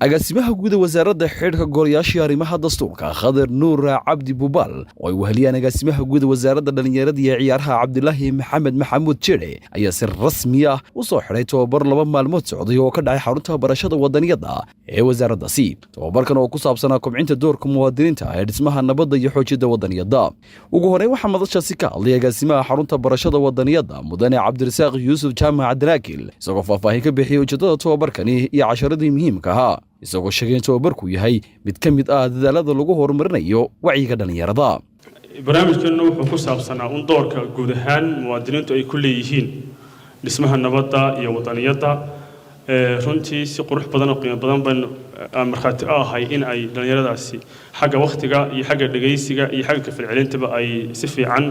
agaasimaha guud ee wasaaradda xidhiidhka golayaasha arrimaha dastuurka Khadir Nuur Cabdi Buubal oo ay weheliyaan agaasimaha guud ee wasaaradda dhalinyarada iyo ciyaaraha Cabdullaahi Maxamed Maxamuud Jire ayaa si rasmi ah u soo xiray tababar 2 maalmood socday oo ka dhacay xarunta barashada wadaniyada ee wasaaraddaasi. Tababarkan oo ku saabsanaa kobcinta doorka muwaadiniinta ee dhismaha nabadda iyo xoojinta wadaniyada. Ugu horeyn waxaa madashaasi ka hadlay agaasimaha xarunta barashada wadaniyada Mudane Cabdirasaaq Yuusuf Jaamac Daraakil isagoo faahfaahin ka bixiyay ujeedada tababarkani iyo casharadii muhiimka ah. isagoo sheegay in tababarku yahay mid ka mid ah dadaalada lagu horumarinayo wacyiga dhalinyarada. barnaamijkeennu wuxuu ku saabsanaa doorka guud ahaan muwaadiniintu ay ku leeyihiin dhismaha nabadda iyo wadaniyada. runtii si qurux badan oo qiimo badan baan marxaati ahay in ay dhalinyaradaasi xagga waqtiga iyo xagga dhageysiga iyo xagga falcelintaba ay si fiican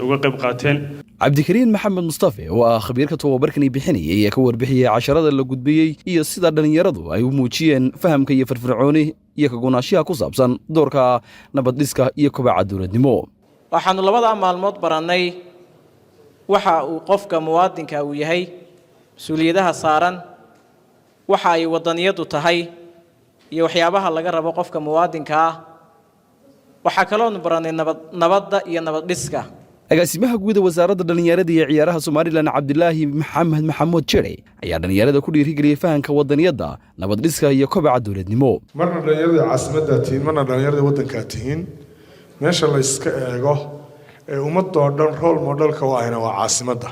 uga qayb qaateen. Cabdikariin Maxamed Mustafa oo ah khabiirka tababarkan bixinayay ee ka warbixiyay casharada la gudbiyay iyo sida dhalinyaradu ay u muujiyeen fahamka iyo firfircooni iyo ka go'aanshaha ku saabsan doorka nabad dhiska iyo kobaca dawladnimo. waxaanu labada maalmood baranay waxa uu qofka muwaadinka uu yahay mas'uuliyadaha saaran waxa ay wadaniyadu tahay iyo waxyaabaha laga rabo qofka muwaadinka ah. waxa kale oo baranay nabadda iyo nabad dhiska. agaasimaha guud ee wasaaradda dhalinyarada iyo ciyaaraha Soomaaliland Cabdullaahi Maxamed Maxamuud Jire ayaa dhalinyarada ku dhiirigeliyay fahamka wadaniyada, nabad dhiska iyo kobaca dawladnimo. marna dhalinyarada caasimadda tiin marna dhalinyarada wadanka tiin meesha la iska eego ee ummadoo dhan role modelka waa caasimadda.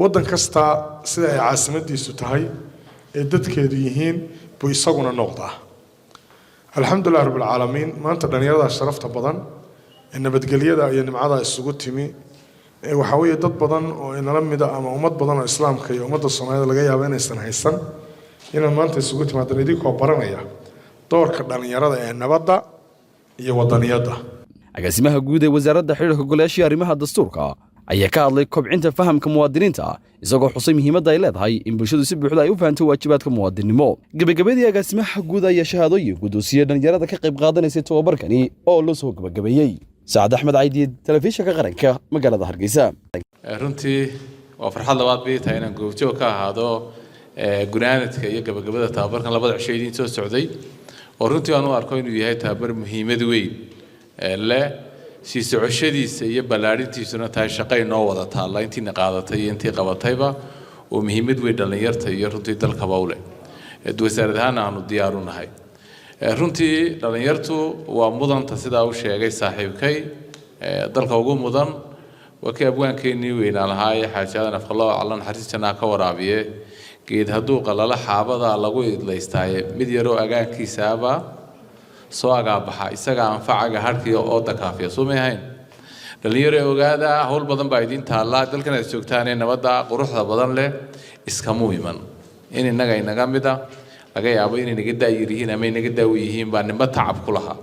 wadan kasta sida ay caasimadiisu tahay ee dadkeedu yihiin buu isaguna noqdaa. alxamdulillaah rabbil caalamiin maanta dhalinyarada sharafta badan nabadgelyada iyo nimcada isugu timi waxa weeye dad badan oo inala mid ah ama ummad badan oo islaamka iyo ummadda Soomaaliyeed laga yaabo inaysan haysan inaan maanta isugu timaado idinko baranaya doorka dhalinyarada ee nabadda iyo wadaniyada. agaasimaha guud ee wasaaradda xidhiidhka golayaasha arrimaha dastuurka ayaa ka hadlay kobcinta fahamka muwaadiniinta isagoo xusay muhiimadda ay leedahay in bulshadu si buuxda ay u fahanto waajibaadka muwaadinimo. gabagabadii agaasimaha guud ayaa shahaadooyin guddoonsiye dhalinyarada ka qayb qaadanaysay tababarkani oo loo soo gabagabeeyey. سعد أحمد عيدي تلفزيون كقرنك مقالة هرقيسة. runtii waa farxad labaad bay tahay inaan goobjoog ka ahaado gunaanadka iyo gabagabada tababarkan labada cisho soo socday oo runtii aan u arko inuu yahay tababar muhiimad weyn leh sii socoshadiisa iyo ballaarintiisuna tahay shaqo inoo wada taalla intii qaadatay iyo intii qabatayba oo muhiimad weyn dhalinyarta iyo runtii dalkaba u leh. wasaaradda ahaan aanu diyaar u nahay. runtii dhalinyartu waa mudanta sidaa u sheegay saaxiibkay dalka ugu mudan waa kii abwaankeenii weynaa lahaa ee xaajaadan afqaloo callan xariistanaa ka waraabiye geed hadduu qalala xaabada lagu idlaystaaye mid yaroo agaankiisaaba soo agaabaxa isaga anfacaga harkii oo dakaafiya sumay ahayn. dhalinyaro ogaada hawl badan baa idin taalla dalkan aad joogtaan nabadda quruxda badan leh iskamu iman in inaga inaga mid ah laga yaabo inay naga daayirihiin ama naga daawo yihiin baa nimba tacab ku lahaa.